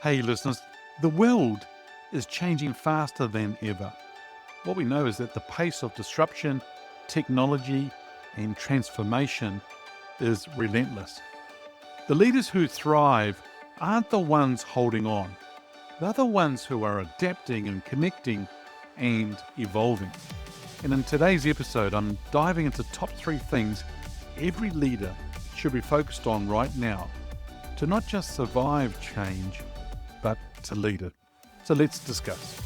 Hey listeners, the world is changing faster than ever. What we know is that the pace of disruption, technology, and transformation is relentless. The leaders who thrive aren't the ones holding on. They're the ones who are adapting and connecting and evolving. And in today's episode, I'm diving into top 3 things every leader should be focused on right now to not just survive change, but to lead it. So let's discuss.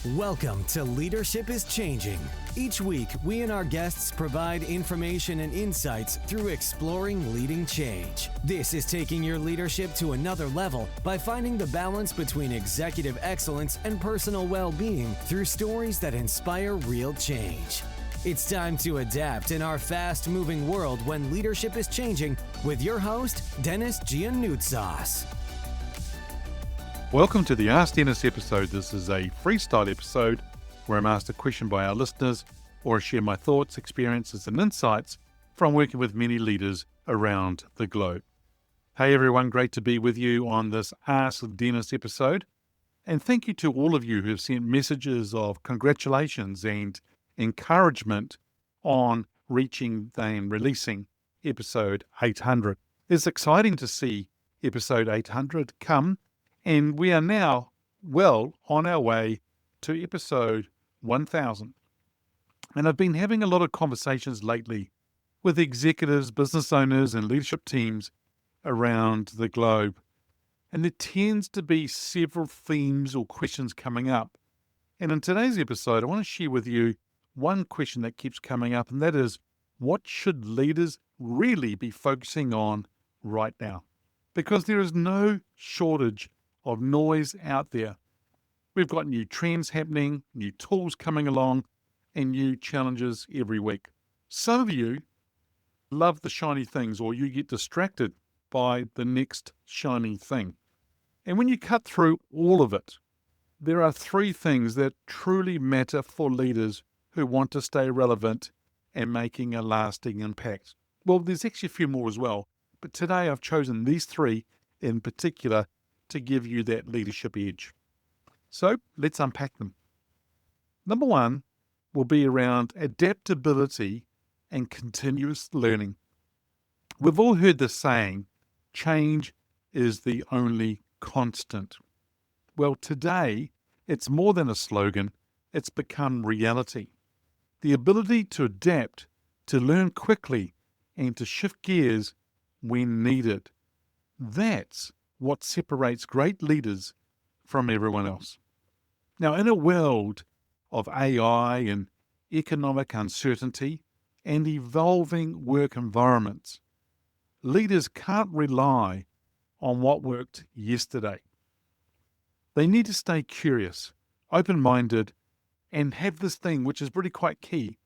Welcome to Leadership is Changing. Each week, we and our guests provide information and insights through exploring leading change. This is taking your leadership to another level by finding the balance between executive excellence and personal well-being through stories that inspire real change. It's time to adapt in our fast-moving world when leadership is changing with your host, Denis Giannoutsas. Welcome to the Ask Denis episode. This is a freestyle episode where I'm asked a question by our listeners or I share my thoughts, experiences, and insights from working with many leaders around the globe. Hey everyone, great to be with you on this Ask Denis episode. And thank you to all of you who have sent messages of congratulations and encouragement on reaching and releasing episode 800. It's exciting to see episode 800 come. And we are now well on our way to episode 1000. And I've been having a lot of conversations lately with executives, business owners, and leadership teams around the globe. And there tends to be several themes or questions coming up. And in today's episode, I want to share with you one question that keeps coming up, and that is, what should leaders really be focusing on right now? Because there is no shortage of noise out there. We've got new trends happening, new tools coming along, and new challenges every week. Some of you love the shiny things, or you get distracted by the next shiny thing. And when you cut through all of it, there are 3 things that truly matter for leaders who want to stay relevant and making a lasting impact. Well, there's actually a few more as well, but today I've chosen these 3 in particular to give you that leadership edge. So let's unpack them. Number 1 will be around adaptability and continuous learning. We've all heard the saying, change is the only constant. Well, today, it's more than a slogan, it's become reality. The ability to adapt, to learn quickly, and to shift gears when needed. That's what separates great leaders from everyone else. Now, in a world of AI and economic uncertainty and evolving work environments, leaders can't rely on what worked yesterday. They need to stay curious, open-minded, and have this thing, which is really quite key,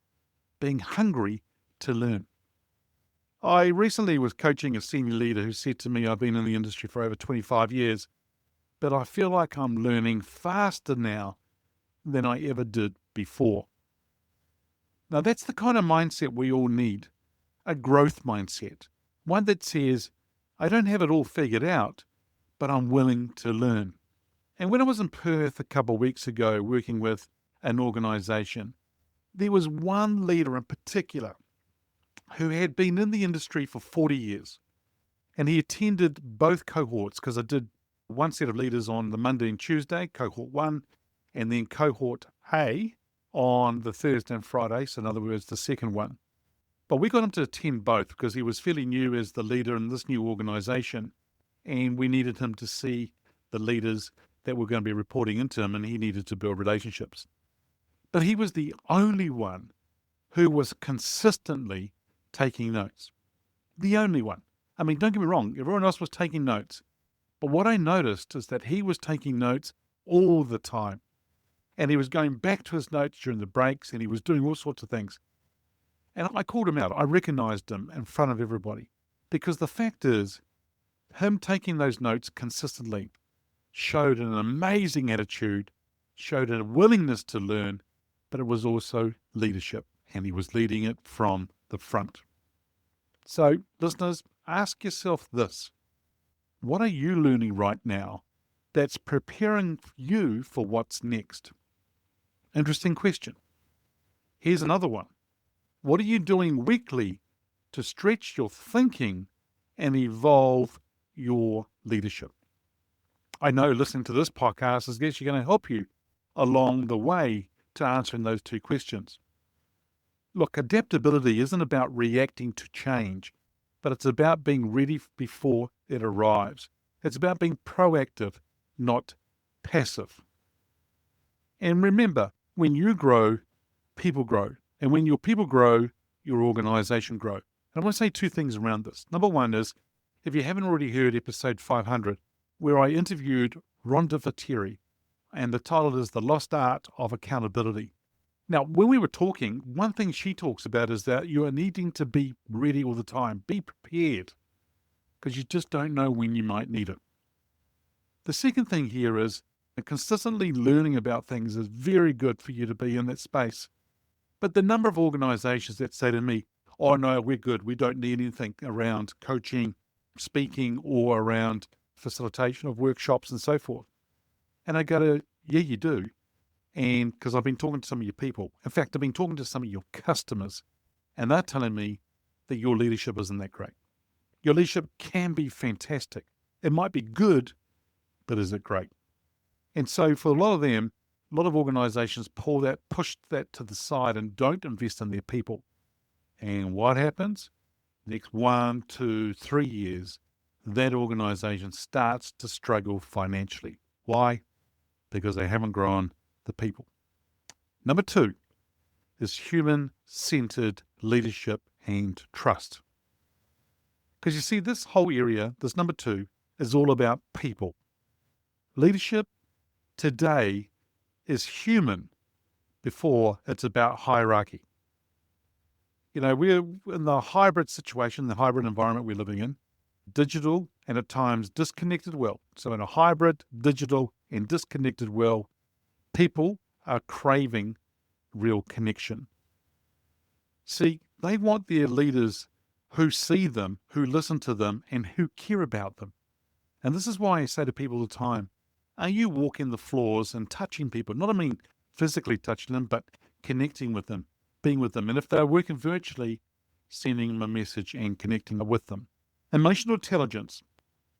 being hungry to learn. I recently was coaching a senior leader who said to me, I've been in the industry for over 25 years, but I feel like I'm learning faster now than I ever did before. Now that's the kind of mindset we all need, a growth mindset, one that says, I don't have it all figured out, but I'm willing to learn. And when I was in Perth a couple of weeks ago working with an organization, there was one leader in particular who had been in the industry for 40 years. And he attended both cohorts, because I did one set of leaders on the Monday and Tuesday, cohort 1, and then cohort A on the Thursday and Friday, so in other words, the second one. But we got him to attend both because he was fairly new as the leader in this new organization, and we needed him to see the leaders that were going to be reporting into him, and he needed to build relationships. But he was the only one who was consistently taking notes. The only one. I mean, don't get me wrong, everyone else was taking notes. But what I noticed is that he was taking notes all the time. And he was going back to his notes during the breaks, and he was doing all sorts of things. And I called him out. I recognized him in front of everybody. Because the fact is, him taking those notes consistently showed an amazing attitude, showed a willingness to learn, but it was also leadership. And he was leading it from the front. So, listeners, ask yourself this. What are you learning right now that's preparing you for what's next? Interesting question. Here's another one. What are you doing weekly to stretch your thinking and evolve your leadership? I know listening to this podcast is actually going to help you along the way to answering those two questions. Look, adaptability isn't about reacting to change, but it's about being ready before it arrives. It's about being proactive, not passive. And remember, when you grow, people grow. And when your people grow, your organization grow. And I want to say two things around this. Number one is, if you haven't already heard episode 500, where I interviewed Rhonda Viteri, and the title is The Lost Art of Accountability. Now, when we were talking, one thing she talks about is that you are needing to be ready all the time. Be prepared, because you just don't know when you might need it. The second thing here is that consistently learning about things is very good for you to be in that space. But the number of organizations that say to me, oh no, we're good, we don't need anything around coaching, speaking, or around facilitation of workshops and so forth. And I go to, yeah, you do. And because I've been talking to some of your people. In fact, I've been talking to some of your customers, and they're telling me that your leadership isn't that great. Your leadership can be fantastic. It might be good, but is it great? And so for a lot of them, a lot of organizations push that to the side and don't invest in their people. And what happens? Next 1, 2, 3 years, that organization starts to struggle financially. Why? Because they haven't grown the people. Number 2 is human-centered leadership and trust. Because you see, this whole area, this number 2, is all about people. Leadership today is human before it's about hierarchy. You know, we're in the hybrid situation, the hybrid environment we're living in, digital and at times disconnected world. So in a hybrid, digital and disconnected world, people are craving real connection. See, they want their leaders who see them, who listen to them, and who care about them. And this is why I say to people all the time, are you walking the floors and touching people? Not, I mean, physically touching them, but connecting with them, being with them. And if they're working virtually, sending them a message and connecting with them. Emotional intelligence,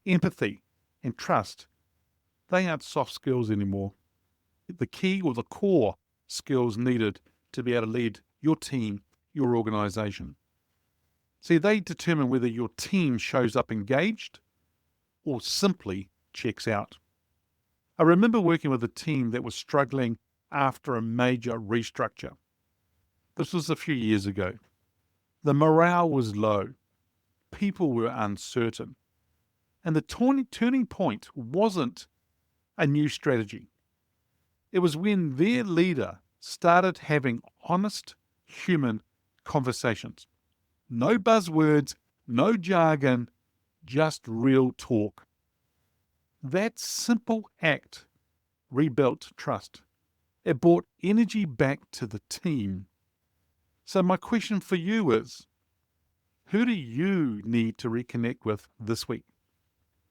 empathy, and trust, they aren't soft skills anymore. The key or the core skills needed to be able to lead your team, your organization. See, they determine whether your team shows up engaged or simply checks out. I remember working with a team that was struggling after a major restructure. This was a few years ago. The morale was low. People were uncertain. And the turning point wasn't a new strategy. It was when their leader started having honest human conversations. No buzzwords, no jargon, just real talk. That simple act rebuilt trust. It brought energy back to the team. So my question for you is, who do you need to reconnect with this week?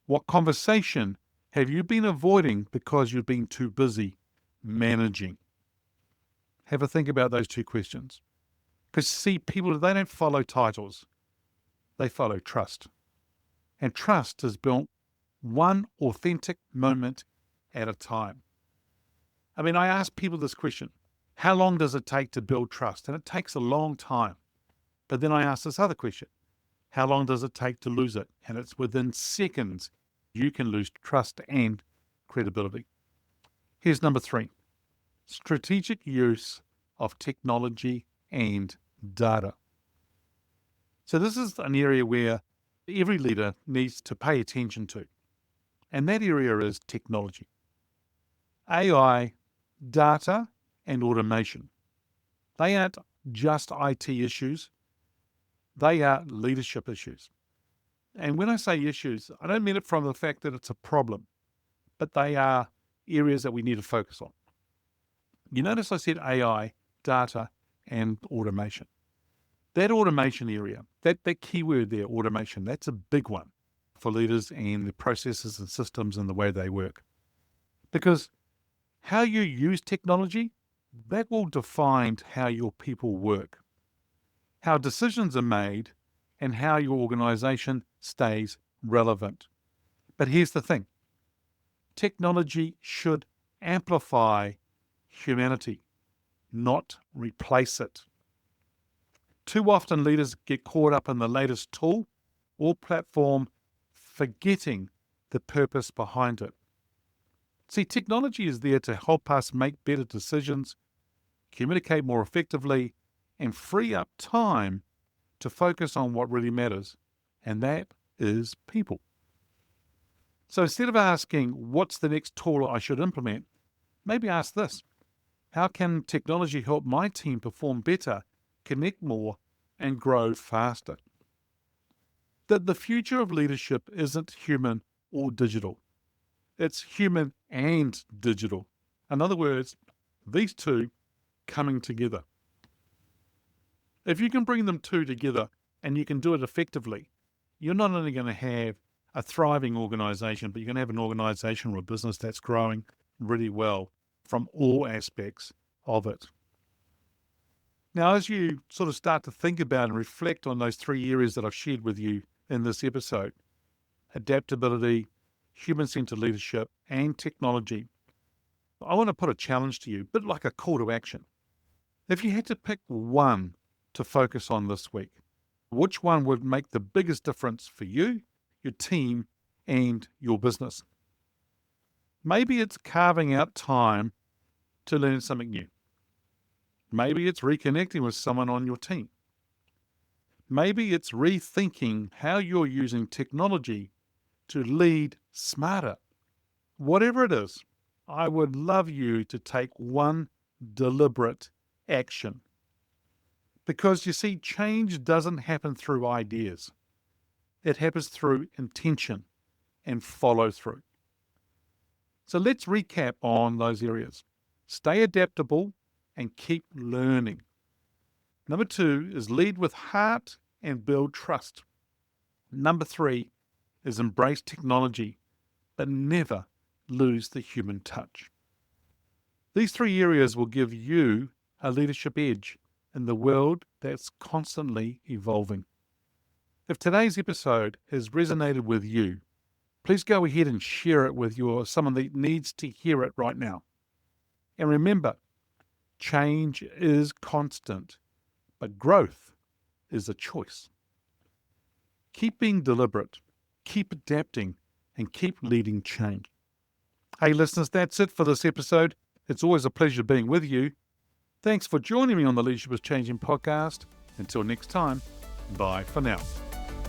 What conversation have you been avoiding because you've been too busy managing? Have a think about those two questions. Because see, people, they don't follow titles. They follow trust. And trust is built one authentic moment at a time. I mean, I ask people this question, how long does it take to build trust? And it takes a long time. But then I ask this other question, how long does it take to lose it? And it's within seconds, you can lose trust and credibility. Here's number 3, strategic use of technology and data. So this is an area where every leader needs to pay attention to. And that area is technology. AI, data, and automation. They aren't just IT issues. They are leadership issues. And when I say issues, I don't mean it from the fact that it's a problem, but they are areas that we need to focus on. You notice I said AI, data, and automation. That automation area, that keyword there, automation, that's a big one for leaders and the processes and systems and the way they work. Because how you use technology, that will define how your people work, how decisions are made, and how your organization stays relevant. But here's the thing. Technology should amplify humanity, not replace it. Too often leaders get caught up in the latest tool or platform, forgetting the purpose behind it. See, technology is there to help us make better decisions, communicate more effectively, and free up time to focus on what really matters, and that is people. So instead of asking, what's the next tool I should implement, maybe ask this. How can technology help my team perform better, connect more, and grow faster? That the future of leadership isn't human or digital. It's human and digital. In other words, these two coming together. If you can bring them two together and you can do it effectively, you're not only going to have a thriving organization, but you're going to have an organization or a business that's growing really well from all aspects of it. Now, as you sort of start to think about and reflect on those three areas that I've shared with you in this episode, adaptability, human-centered leadership, and technology, I want to put a challenge to you, a bit like a call to action. If you had to pick one to focus on this week, which one would make the biggest difference for you, your team, and your business? Maybe it's carving out time to learn something new. Maybe it's reconnecting with someone on your team. Maybe it's rethinking how you're using technology to lead smarter. Whatever it is, I would love you to take one deliberate action. Because you see, change doesn't happen through ideas. It happens through intention and follow through. So let's recap on those areas. Stay adaptable and keep learning. Number 2 is lead with heart and build trust. Number 3 is embrace technology, but never lose the human touch. These 3 areas will give you a leadership edge in the world that's constantly evolving. If today's episode has resonated with you, please go ahead and share it with someone that needs to hear it right now. And remember, change is constant, but growth is a choice. Keep being deliberate, keep adapting, and keep leading change. Hey listeners, that's it for this episode. It's always a pleasure being with you. Thanks for joining me on the Leadership is Changing podcast. Until next time, bye for now.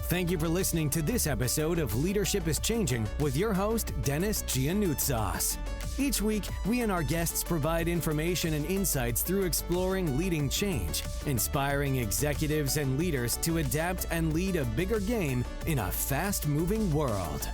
Thank you for listening to this episode of Leadership is Changing with your host, Denis Giannoutsas. Each week, we and our guests provide information and insights through exploring leading change, inspiring executives and leaders to adapt and lead a bigger game in a fast-moving world.